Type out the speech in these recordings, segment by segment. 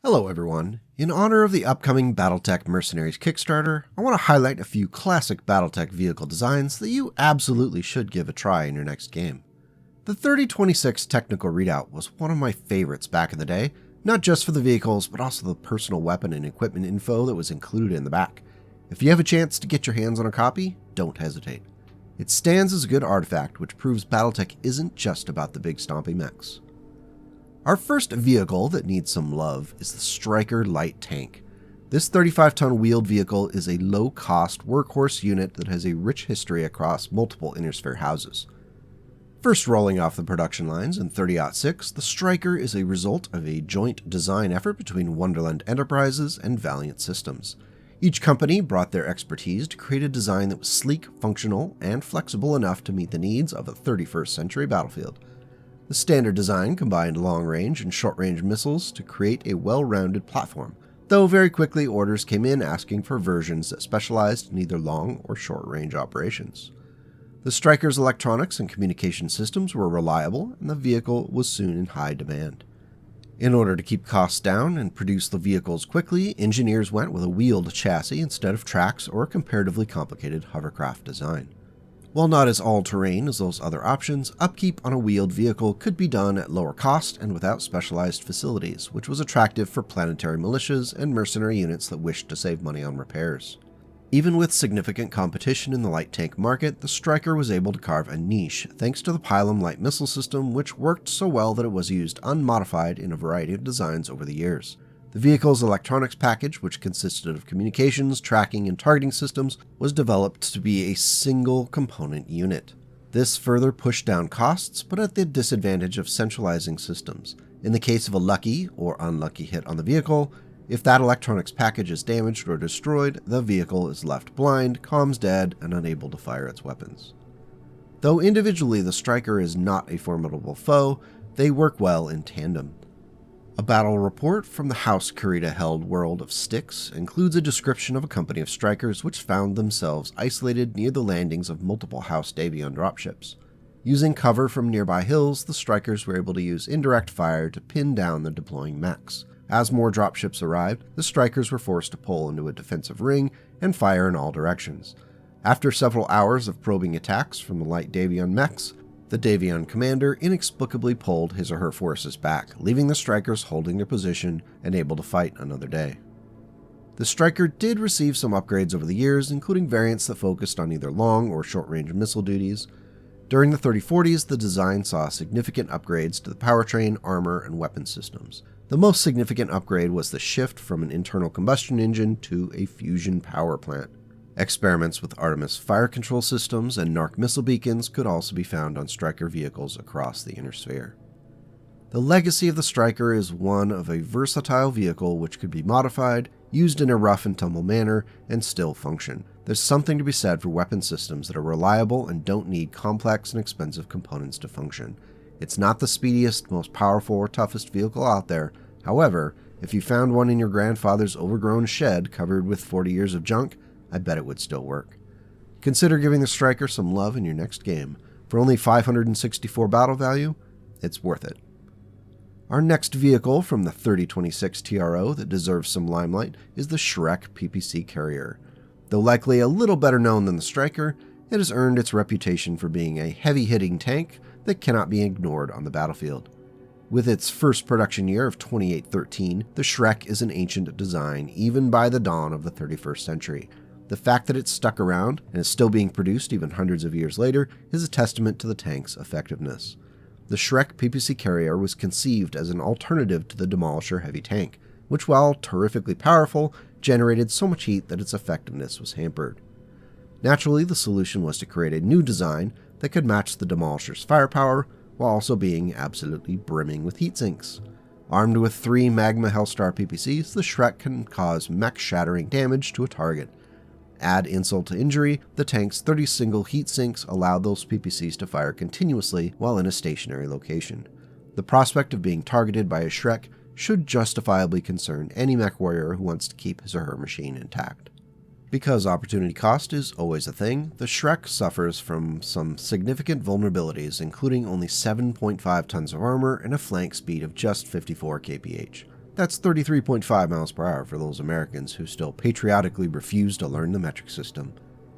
Hello everyone. In honor of the upcoming BattleTech Mercenaries Kickstarter, I want to highlight a few classic BattleTech vehicle designs that you absolutely should give a try in your next game. The 3026 technical readout was one of my favorites back in the day, not just for the vehicles, but also the personal weapon and equipment info that was included in the back. If you have a chance to get your hands on a copy, don't hesitate. It stands as a good artifact which proves BattleTech isn't just about the big stompy mechs. Our first vehicle that needs some love is the Striker Light Tank. This 35-ton wheeled vehicle is a low-cost workhorse unit that has a rich history across multiple Innersphere houses. First rolling off the production lines in 30-06, the Striker is a result of a joint design effort between Wonderland Enterprises and Valiant Systems. Each company brought their expertise to create a design that was sleek, functional, and flexible enough to meet the needs of a 31st century battlefield. The standard design combined long-range and short-range missiles to create a well-rounded platform, though very quickly orders came in asking for versions that specialized in either long or short-range operations. The Striker's electronics and communication systems were reliable, and the vehicle was soon in high demand. In order to keep costs down and produce the vehicles quickly, engineers went with a wheeled chassis instead of tracks or a comparatively complicated hovercraft design. While not as all-terrain as those other options, upkeep on a wheeled vehicle could be done at lower cost and without specialized facilities, which was attractive for planetary militias and mercenary units that wished to save money on repairs. Even with significant competition in the light tank market, the Striker was able to carve a niche thanks to the Pylum light missile system, which worked so well that it was used unmodified in a variety of designs over the years. The vehicle's electronics package, which consisted of communications, tracking, and targeting systems, was developed to be a single component unit. This further pushed down costs, but at the disadvantage of centralizing systems. In the case of a lucky or unlucky hit on the vehicle, if that electronics package is damaged or destroyed, the vehicle is left blind, comms dead, and unable to fire its weapons. Though individually the Striker is not a formidable foe, they work well in tandem. A battle report from the House Kurita-held world of Styx includes a description of a company of Strikers which found themselves isolated near the landings of multiple House Davion dropships. Using cover from nearby hills, the Strikers were able to use indirect fire to pin down the deploying mechs. As more dropships arrived, the Strikers were forced to pull into a defensive ring and fire in all directions. After several hours of probing attacks from the light Davion mechs, the Davion commander inexplicably pulled his or her forces back, leaving the Strikers holding their position and able to fight another day. The Striker did receive some upgrades over the years, including variants that focused on either long or short-range missile duties. During the 3040s, the design saw significant upgrades to the powertrain, armor, and weapon systems. The most significant upgrade was the shift from an internal combustion engine to a fusion power plant. Experiments with Artemis fire control systems and Narc missile beacons could also be found on Striker vehicles across the Inner Sphere. The legacy of the Striker is one of a versatile vehicle which could be modified, used in a rough and tumble manner, and still function. There's something to be said for weapon systems that are reliable and don't need complex and expensive components to function. It's not the speediest, most powerful, or toughest vehicle out there. However, if you found one in your grandfather's overgrown shed covered with 40 years of junk, I bet it would still work. Consider giving the Striker some love in your next game. For only 564 battle value, it's worth it. Our next vehicle from the 3026 TRO that deserves some limelight is the Shrek PPC Carrier. Though likely a little better known than the Striker, it has earned its reputation for being a heavy-hitting tank that cannot be ignored on the battlefield. With its first production year of 2813, the Shrek is an ancient design, even by the dawn of the 31st century. The fact that it's stuck around and is still being produced even hundreds of years later is a testament to the tank's effectiveness. The Shrek PPC Carrier was conceived as an alternative to the Demolisher heavy tank, which, while terrifically powerful, generated so much heat that its effectiveness was hampered. Naturally, the solution was to create a new design that could match the Demolisher's firepower, while also being absolutely brimming with heat sinks. Armed with 3 Magma Hellstar PPCs, the Shrek can cause mech-shattering damage to a target. Add insult to injury, the tank's 30 single heat sinks allow those PPCs to fire continuously while in a stationary location. The prospect of being targeted by a Shrek should justifiably concern any mech warrior who wants to keep his or her machine intact. Because opportunity cost is always a thing, the Shrek suffers from some significant vulnerabilities, including only 7.5 tons of armor and a flank speed of just 54 kph. That's 33.5 miles per hour for those Americans who still patriotically refuse to learn the metric system.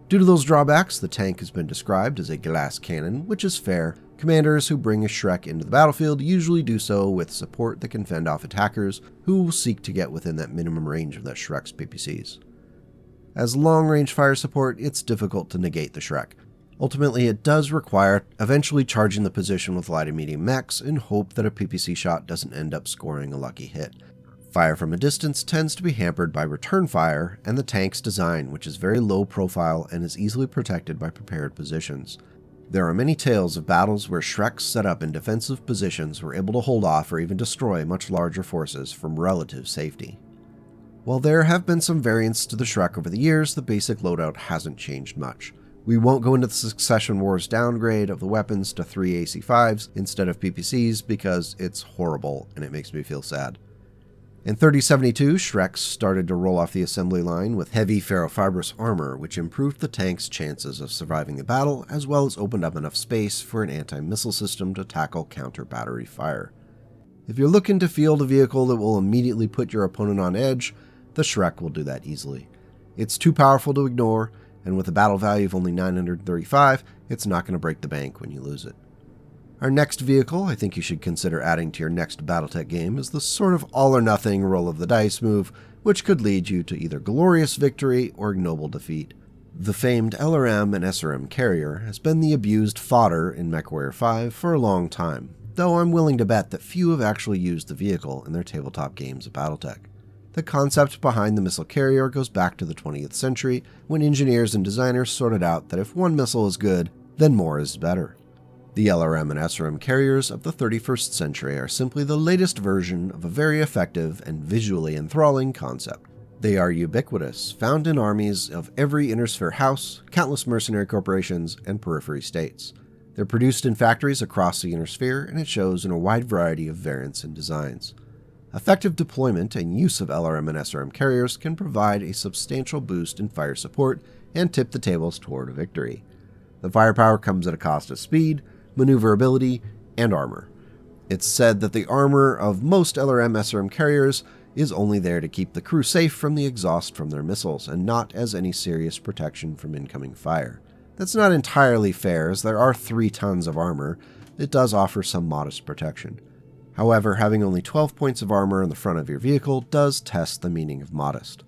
Due to those drawbacks, the tank has been described as a glass cannon, which is fair. Commanders who bring a Shrek into the battlefield usually do so with support that can fend off attackers who will seek to get within that minimum range of that Shrek's PPCs. As long-range fire support, it's difficult to negate the Shrek. Ultimately, it does require eventually charging the position with light and medium mechs in hope that a PPC shot doesn't end up scoring a lucky hit. Fire from a distance tends to be hampered by return fire and the tank's design, which is very low profile and is easily protected by prepared positions. There are many tales of battles where Shreks set up in defensive positions were able to hold off or even destroy much larger forces from relative safety. While there have been some variants to the Shrek over the years, the basic loadout hasn't changed much. We won't go into the Succession Wars downgrade of the weapons to 3 AC5s instead of PPCs because it's horrible and it makes me feel sad. In 3072, Shreks started to roll off the assembly line with heavy ferrofibrous armor, which improved the tank's chances of surviving the battle, as well as opened up enough space for an anti-missile system to tackle counter-battery fire. If you're looking to field a vehicle that will immediately put your opponent on edge, the Shrek will do that easily. It's too powerful to ignore, and with a battle value of only 935, it's not going to break the bank when you lose it. Our next vehicle I think you should consider adding to your next BattleTech game is the sort of all-or-nothing roll of the dice move, which could lead you to either glorious victory or ignoble defeat. The famed LRM and SRM carrier has been the abused fodder in MechWarrior 5 for a long time, though I'm willing to bet that few have actually used the vehicle in their tabletop games of BattleTech. The concept behind the missile carrier goes back to the 20th century, when engineers and designers sorted out that if one missile is good, then more is better. The LRM and SRM carriers of the 31st century are simply the latest version of a very effective and visually enthralling concept. They are ubiquitous, found in armies of every inner-sphere house, countless mercenary corporations, and periphery states. They're produced in factories across the inner sphere, and it shows in a wide variety of variants and designs. Effective deployment and use of LRM and SRM carriers can provide a substantial boost in fire support and tip the tables toward a victory. The firepower comes at a cost of speed, maneuverability, and armor. It's said that the armor of most LRM-SRM carriers is only there to keep the crew safe from the exhaust from their missiles, and not as any serious protection from incoming fire. That's not entirely fair, as there are 3 tons of armor. It does offer some modest protection. However, having only 12 points of armor in the front of your vehicle does test the meaning of modest.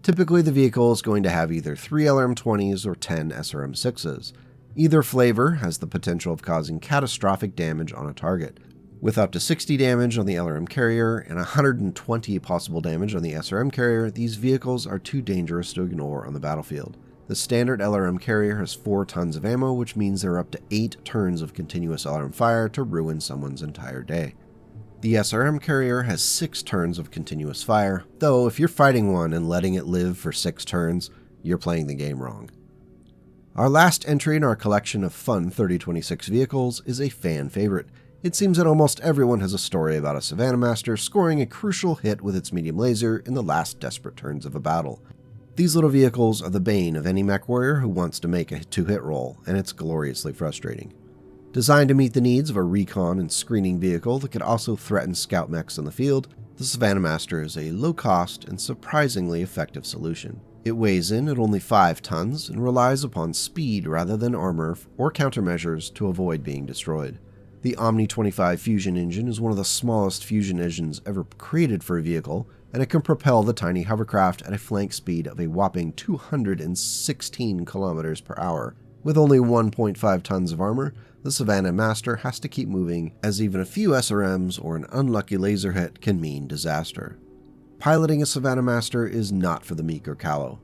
Typically, the vehicle is going to have either 3 LRM-20s or 10 SRM-6s. Either flavor has the potential of causing catastrophic damage on a target. With up to 60 damage on the LRM carrier and 120 possible damage on the SRM carrier, these vehicles are too dangerous to ignore on the battlefield. The standard LRM carrier has 4 tons of ammo, which means there are up to 8 turns of continuous LRM fire to ruin someone's entire day. The SRM carrier has 6 turns of continuous fire, though if you're fighting one and letting it live for 6 turns, you're playing the game wrong. Our last entry in our collection of fun 3026 vehicles is a fan favorite. It seems that almost everyone has a story about a Savannah Master scoring a crucial hit with its medium laser in the last desperate turns of a battle. These little vehicles are the bane of any mech warrior who wants to make a 2-hit roll, and it's gloriously frustrating. Designed to meet the needs of a recon and screening vehicle that could also threaten scout mechs in the field, the Savannah Master is a low-cost and surprisingly effective solution. It weighs in at only 5 tons and relies upon speed rather than armor or countermeasures to avoid being destroyed. The Omni 25 fusion engine is one of the smallest fusion engines ever created for a vehicle, and it can propel the tiny hovercraft at a flank speed of a whopping 216 kilometers per hour. With only 1.5 tons of armor, the Savannah Master has to keep moving, as even a few SRMs or an unlucky laser hit can mean disaster. Piloting a Savannah Master is not for the meek or callow.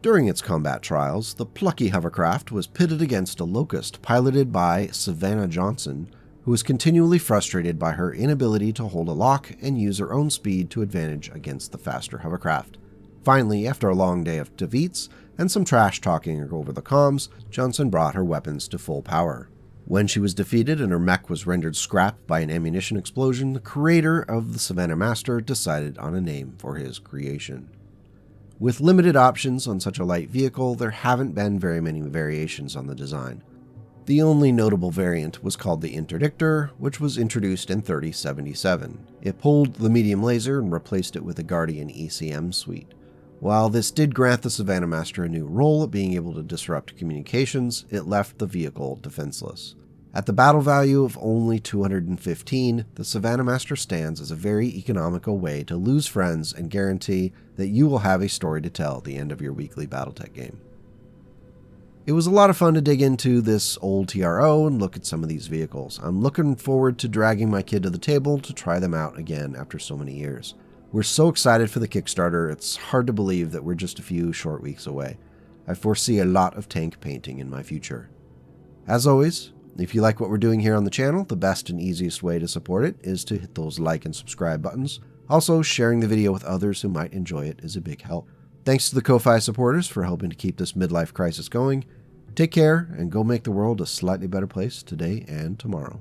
During its combat trials, the plucky hovercraft was pitted against a Locust piloted by Savannah Johnson, who was continually frustrated by her inability to hold a lock and use her own speed to advantage against the faster hovercraft. Finally, after a long day of defeats and some trash talking over the comms, Johnson brought her weapons to full power. When she was defeated and her mech was rendered scrap by an ammunition explosion, the creator of the Savannah Master decided on a name for his creation. With limited options on such a light vehicle, there haven't been very many variations on the design. The only notable variant was called the Interdictor, which was introduced in 3077. It pulled the medium laser and replaced it with a Guardian ECM suite. While this did grant the Savannah Master a new role at being able to disrupt communications, it left the vehicle defenseless. At the battle value of only 215, the Savannah Master stands as a very economical way to lose friends and guarantee that you will have a story to tell at the end of your weekly BattleTech game. It was a lot of fun to dig into this old TRO and look at some of these vehicles. I'm looking forward to dragging my kid to the table to try them out again after so many years. We're so excited for the Kickstarter, it's hard to believe that we're just a few short weeks away. I foresee a lot of tank painting in my future. As always, if you like what we're doing here on the channel, the best and easiest way to support it is to hit those like and subscribe buttons. Also, sharing the video with others who might enjoy it is a big help. Thanks to the Ko-Fi supporters for helping to keep this midlife crisis going. Take care and go make the world a slightly better place today and tomorrow.